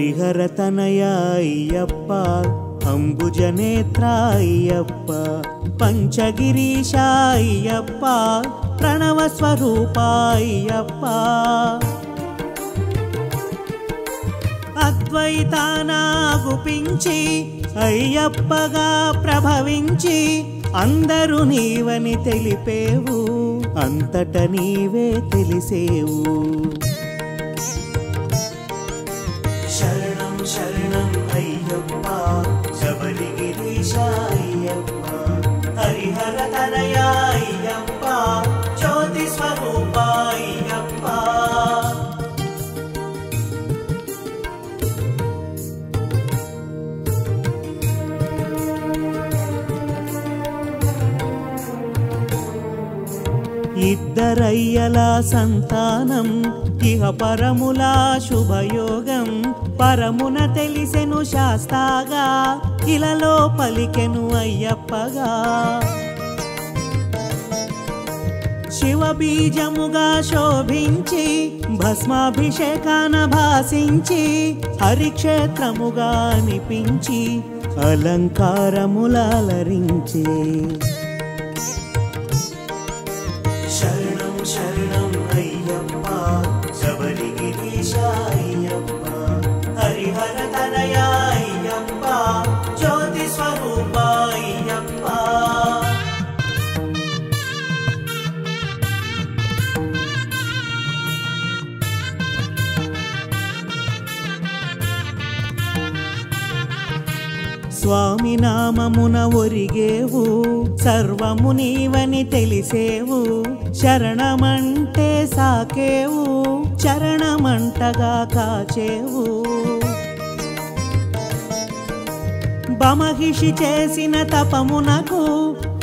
హరిహర తనయ అయ్యప్ప అంబుజనేత్ర అయ్యప్ప పంచగిరీశ అయ్యప్ప ప్రణవ స్వరూప అయ్యప్ప అద్వైతానా గుపించి అయ్యప్పగా ప్రభవించి అందరూ నీవని తెలిపేవు అంతట నీవే తెలిసేవు శరణం శరణం అయ్యప్ప శబరిగిరీశ అయ్యప్ప హరిహర తనయ అయ్యప్ప జ్యోతి స్వరూప అయ్యప్ప ఇద్దరయ్యల సంతానం ఇహ పరముల శుభయోగం పరమున తెలిసెను శాస్తాగా ఇలలో పలికెను అయ్యప్పగా శివ బీజముగా శోభించి భస్మాభిషేకాన భాసించి హరిక్షేత్రముగా అనిపించి అలంకారములరించి శరణం శరణం అయ్యప్ప శబరిగిరీశ అయ్యప్ప హరిహర తనయ అయ్యప్ప జ్యోతి స్వరూప అయ్యప్ప స్వామి నామమున ఒరిగేవు సర్వము నీవని తెలిసేవు శరణమంటే సాకేవు చరణమంటగా కాచేవు బమహిషి చేసిన తపమునకు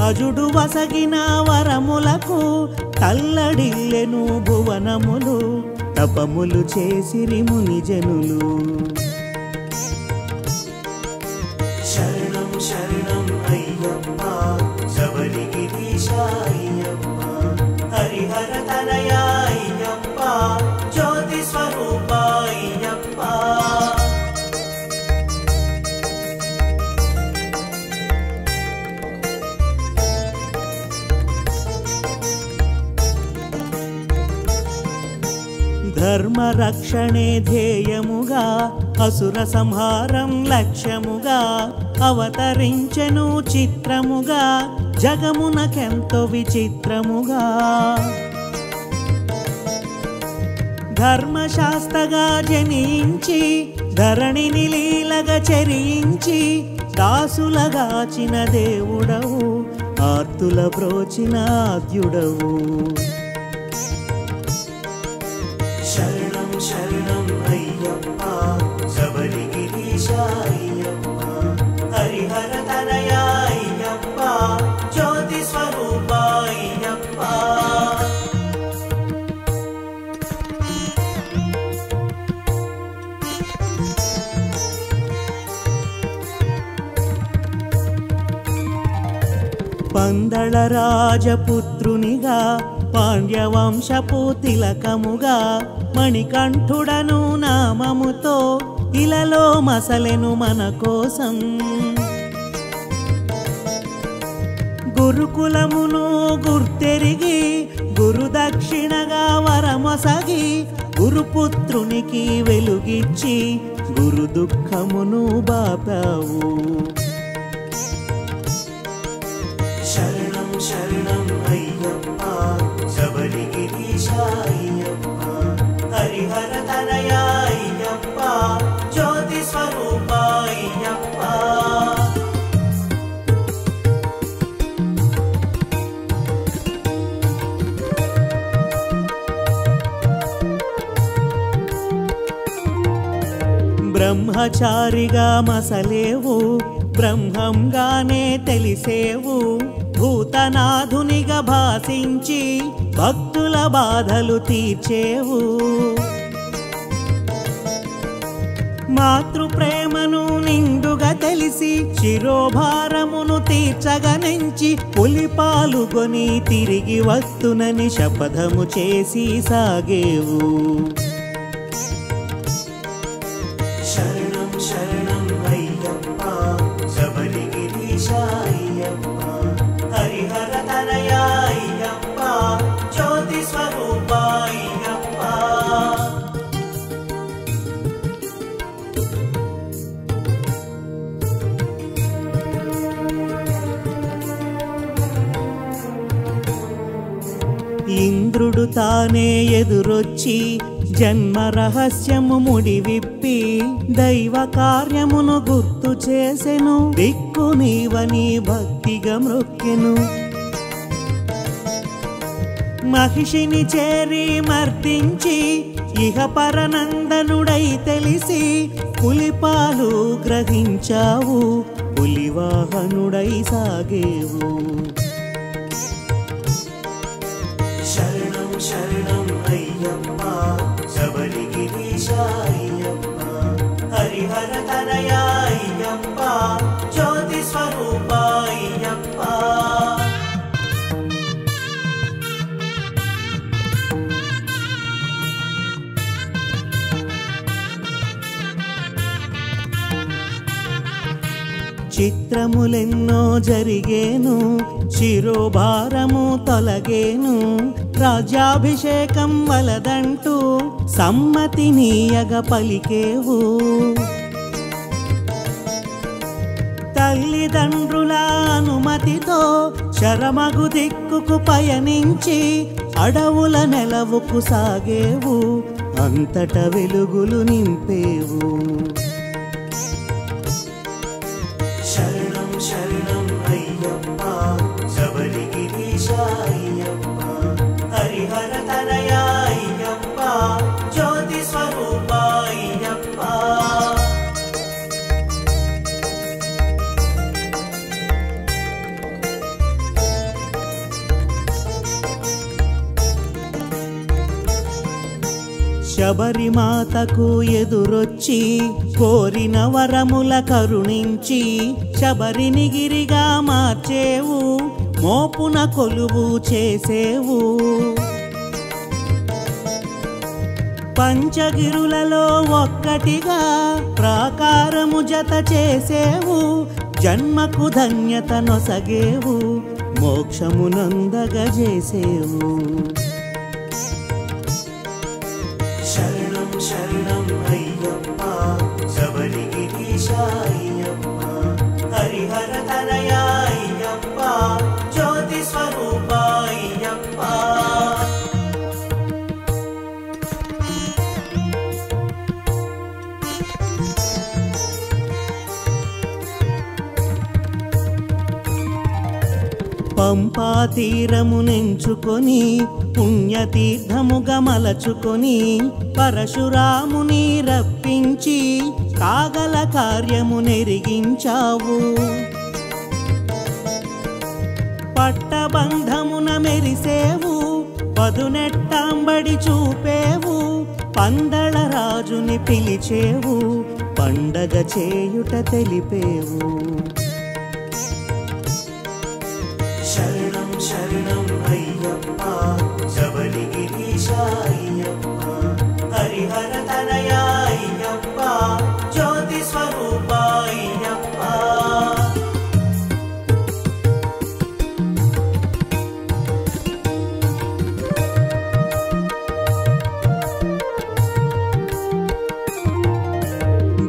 అజుడు వసగిన వరములకు తల్లడిల్లెను భువనములు తపములు చేసిరి మునిజనులు శరణం శరణం అయ్యప్ప శబరిగిరీశ అయ్యప్ప హరిహర తనయ అయ్యప్ప జ్యోతి స్వరూప అయ్యప్ప ధర్మ రక్షణే ధ్యేయముగా అసుర సంహారం లక్ష్యముగా అవతరించెను చిత్రముగా జగమునకెంతో విచిత్రముగా ధర్మశాస్త్రగా జనించి ధరణిని లీలగా చెరించి దాసులగాచిన దేవుడవు ఆర్తుల బ్రోచిన ఆద్యుడవు శరణం శరణం అయ్యప్ప శబరిగిరీశ అయ్యప్ప హరిహర తనయ అయ్యప్ప జ్యోతి స్వరూప అయ్యప్ప పందళ రాజపుత్రునిగా పాండ్యవంశపు తిలకముగా మణికంఠుడను నామముతో ఇలలో మసలెను మన కోసం గురుకులమును గుర్తెరిగి గురుదక్షిణగా వరమొసగి గురుపుత్రునికి వెలుగిచ్చి గురు దుఃఖమును బాపావు శరణం శరణం అయ్యప్ప శబరిగిరీశ అయ్యప్ప హరిహర తనయ అయ్యప్ప జ్యోతి స్వరూప అయ్యప్ప బ్రహ్మచారిగా మసలేవు బ్రహ్మంగానే తెలిసేవు భూతనాథునిగా భాసించి భక్తుల బాధలు తీర్చేవు మాతృప్రేమను నిండుగా తెలిసి శిరోభారమును తీర్చగనించి పులి పాలుగొని తిరిగి వస్తునని శపథము చేసి సాగేవు శరణం అయ్యప్ప హరిహర తనయ అయ్యప్ప జ్యోతి స్వరూప అయ్యప్ప ఇంద్రుడు తానే ఎదురొచ్చి జన్మ రహస్యము ముడివిప్పి దైవ కార్యమును గుర్తు చేసెను దిక్కు నీవని భక్తిగా మ్రొక్కెను మహిషిని చేరి మర్దించి ఇహ పరనందనుడై తెలిసి పులిపాలు గ్రహించావు పులివాహనుడై సాగేవు శరణం శరణం అయ్యప్ప శబరిగిరీశ అయ్యప్ప హరిహర తనయ అయ్యప్ప జ్యోతి స్వరూప అయ్యప్ప చిత్రములెన్నో జరిగేను శిరోభారము తొలగేను రాజ్యాభిషేకం వలదంటూ సమ్మతినీయగ పలికేవు తల్లిదండ్రుల అనుమతితో శరమగు దిక్కుకు పయనించి అడవుల నెలవుకు సాగేవు అంతట వెలుగులు నింపేవు శరణం శరణం అయ్యప్ప శబరిగిరీశ అయ్యప్ప హరిహర తనయ అయ్యప్ప జ్యోతి స్వరూప అయ్యప్ప శబరిమాతకు ఎదురొచ్చి కోరిన వరముల కరుణించి శబరిని గిరిగా మార్చేవు మోపున కొలువు చేసేవు పంచగిరులలో ఒక్కటిగా ప్రాకారము జత చేసేవు జన్మకు ధన్యత నొసగేవు మోక్షమునందగజేసేవు శరణం శరణం అయ్యప్ప శబరిగిరీశ అయ్యప్ప హరిహర తనయ అయ్యప్ప జ్యోతి స్వరూప అయ్యప్ప పంపా తీరమునెంచుకొని పుణ్యతీర్థముగా మలచుకొని పరశురాముని రప్పించి కాగల కార్యము నెరిగించావు పట్టబంధమున మెరిసేవు పదునెట్టాంబడి చూపేవు పందళ రాజుని పిలిచేవు పండగ చేయుట తెలిపేవు శరణం శరణం అయ్యప్ప శబరిగిరీశ అయ్యప్ప హరిహర తనయ అయ్యప్ప జ్యోతి స్వరూప అయ్యప్ప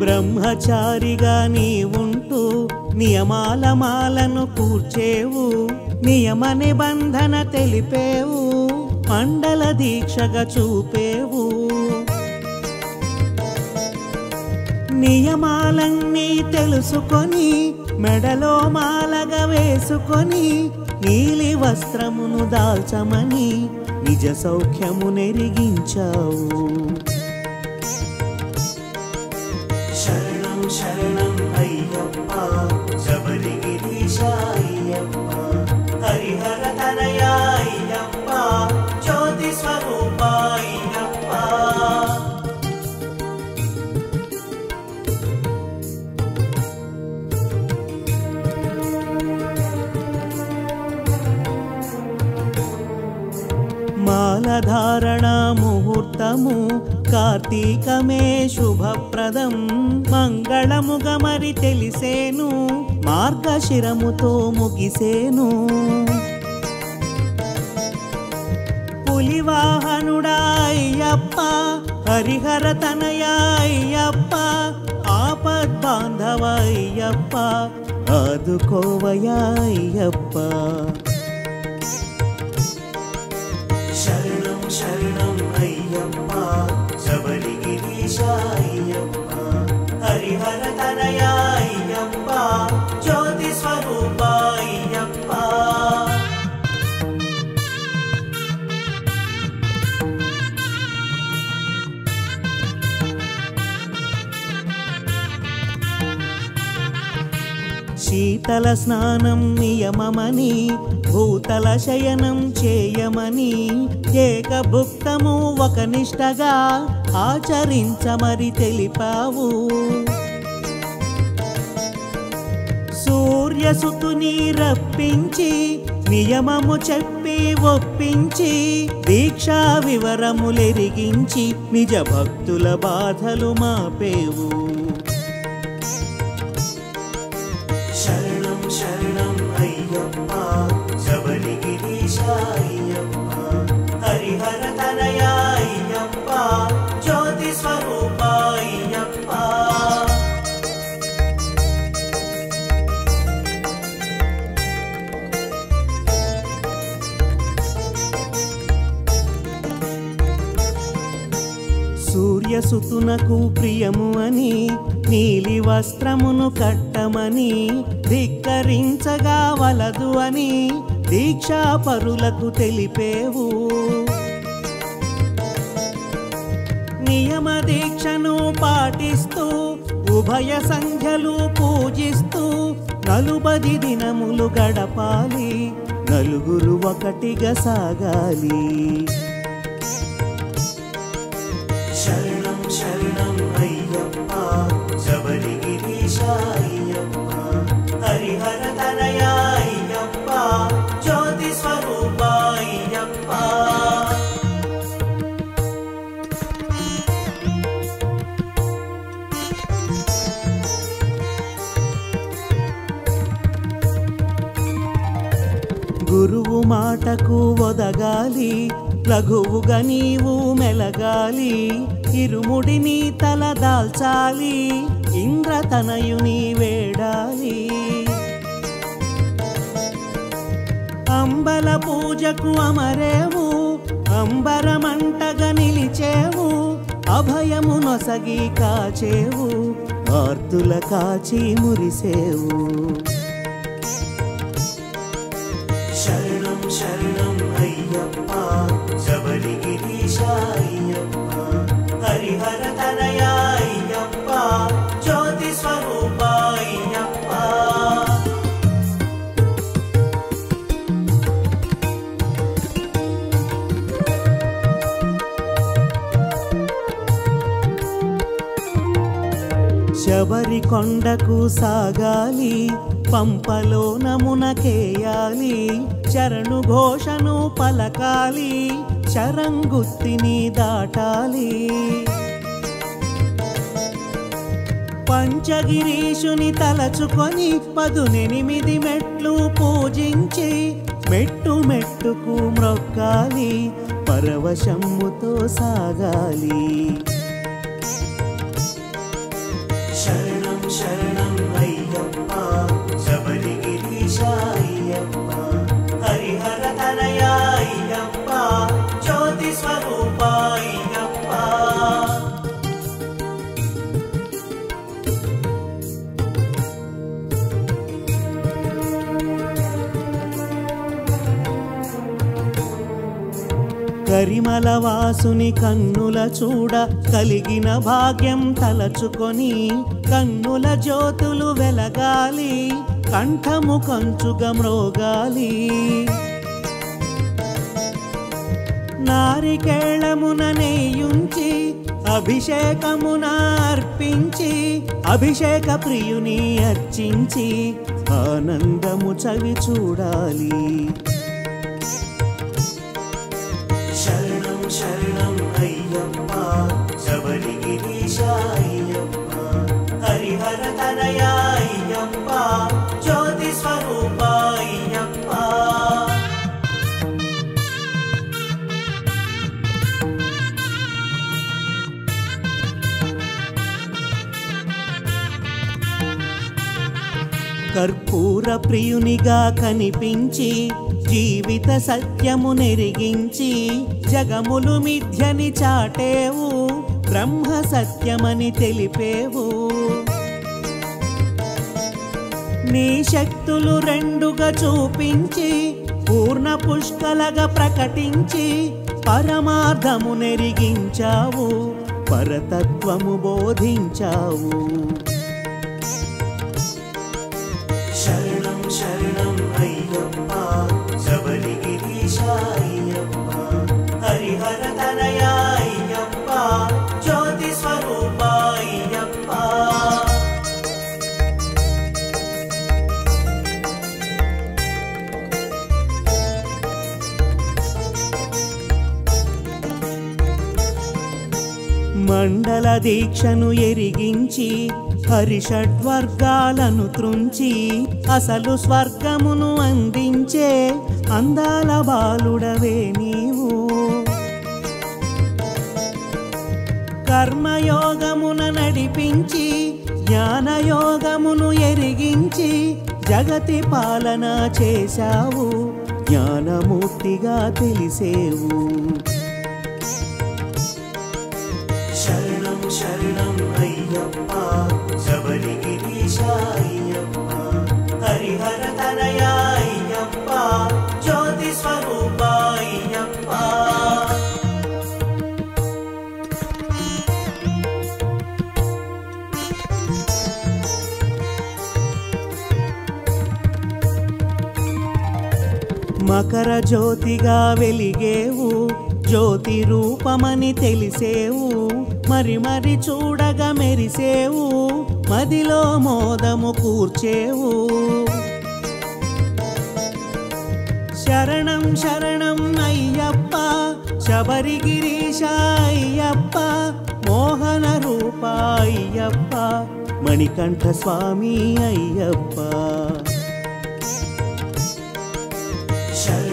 బ్రహ్మచారిగా నీవుంటూ నియమాల మాలను కూర్చేవు నియమ నిబంధన తెలిపేవు మండల దీక్షగా చూపేవు నియమాలన్నీ తెలుసుకొని మెడలో మాలగా వేసుకొని నీలి వస్త్రమును దాల్చమని నిజ సౌఖ్యము నెరిగించావు శరణం శరణం అయ్యప్ప శబరిగిరీశ అయ్యప్ప హరిహర తనయ అయ్యప్ప జ్యోతి స్వరూప అయ్యప్ప మాలధారణ ముహూర్తము కార్తీకమే శుభప్రదం మంగళముగా మరి తెలిసేను మార్గశిరముతో ముగిసేను. పులివాహనుడా అయ్యప్ప, హరిహర తనయా అయ్యప్ప, ఆపద్బాంధవ అయ్యప్ప, ఆదుకోవయా అయ్యప్ప. శరణం శరణం అయ్యప్ప, శబరిగిరీశ అయ్యప్ప, హరిహర తనయా అయ్యప్ప, జ్యోతి స్వరూప అయ్యప్ప. శీతల స్నానం నియమమని, భూతల శయనం చేయమని, ఏకభుక్తము ఒక నిష్టగా ఆచరించమరి తెలిపావు. సూర్యసుతుని రప్పించి నియమము చెప్పి ఒప్పించి, దీక్షా వివరములెరిగించి, నిజ భక్తుల బాధలు మాపేవు. శరణం శరణం అయ్యప్ప, శబరిగిరీశ అయ్యప్ప, హరిహర తనయా అయ్యప్ప, జ్యోతి స్వరూప అయ్యప్ప. సూర్యసుతునకు ప్రియము అని, నీలి వస్త్రమును కట్టమని, ధిక్కరించగా వలదు అని, దీక్షా పరులకు తెలిపేవు. నియమ దీక్షను పాటిస్తూ, ఉభయ సంధ్యలు పూజిస్తూ, 40 దినములు గడపాలి, నలుగురు ఒకటిగా సాగాలి. శరణం శరణం అయ్యప్ప, శబరిగిరీశ అయ్యప్ప, హరిహర తనయా అయ్యప్ప, జ్యోతి స్వరూప అయ్యప్ప. గురువు మాటకు ఒదగాలి, లఘువుగా నీవు మెలగాలి, ఇరుముడిని తల దాల్చాలి, ఇంద్రతనయుని వేడాలి. అంబల పూజకు అమరేవు, అంబరమంటగా నిలిచేవు, అభయము నొసగి కాచేవు, ఆర్తుల కాచి మురిసేవు. శరణం శరణం అయ్యప్ప, శబరిగిరీశ అయ్యప్ప, హరిహర తనయా అయ్యప్ప, జ్యోతి స్వరూప అయ్యప్ప. శబరి కొండకు సాగాలి, పంపలో నమునకేయాలి, శరణు ఘోషను పలకాలి, శరంగుత్తిని దాటాలి. పంచగిరీషుని తలచుకొని 18 మెట్లు పూజించి, మెట్టు మెట్టుకు మ్రొక్కాలి, పరవశమ్ముతో సాగాలి. శరణం శరణం అయ్యప్ప, శబరిగిరీశ అయ్యప్ప, హరిహర తనయా అయ్యప్ప, జ్యోతి స్వరూప అయ్యప్ప. కరిమల వాసుని కన్నుల చూడ కలిగిన భాగ్యం తలచుకొని, కన్నుల జ్యోతులు వెలగాలి, కంఠము కంచుగా మ్రోగాలి. నారికేళమున నెయ్యుంచి, అభిషేకమున అర్పించి, అభిషేక ప్రియుని అర్చించి, ఆనందము చవి చూడాలి. శరణం శరణం అయ్యప్ప, శబరిగిరీశ అయ్యప్ప, హరిహర తనయా అయ్యప్ప, కర్పూర ప్రియునిగా కనిపించి జీవిత సత్యము నెరిగించి జగములు మిథ్యని చాటేవు బ్రహ్మ సత్యమని తెలిపేవు నీ శక్తులు రెండుగా చూపించి పూర్ణ పుష్కలగా ప్రకటించి పరమార్థము నెరిగించావు పరతత్వము బోధించావు శరణం శరణం అయ్యప్ప శబరిగిరీశ అయ్యప్ప హరిహర తనయ అయ్యప్ప జ్యోతి స్వరూప అయ్యప్ప మండల దీక్షను ఎరిగించి హరిషడ్వర్గాలను త్రుంచి అసలు స్వర్గమును అందించే అందాల బాలుడవే నీవు కర్మయోగమున నడిపించి జ్ఞానయోగమును ఎరిగించి జగతి పాలన చేశావు జ్ఞానమూర్తిగా తెలిసేవు శరణం శరణం అయ్యప్ప శబరిగిరీశ అయ్యప్ప హరిహర తనయ అయ్యప్ప జ్యోతి స్వరూప అయ్యప్ప మకర జ్యోతిగా వెలిగేవు జ్యోతి రూపమని తెలిసేవు మరి మరి చూడగా మెరిసేవు మదిలో మోదము కూర్చేవు శరణం శరణం అయ్యప్ప శబరిగిరీశ అయ్యప్ప మోహన రూప అయ్యప్ప మణికంఠ స్వామి అయ్యప్ప శరణం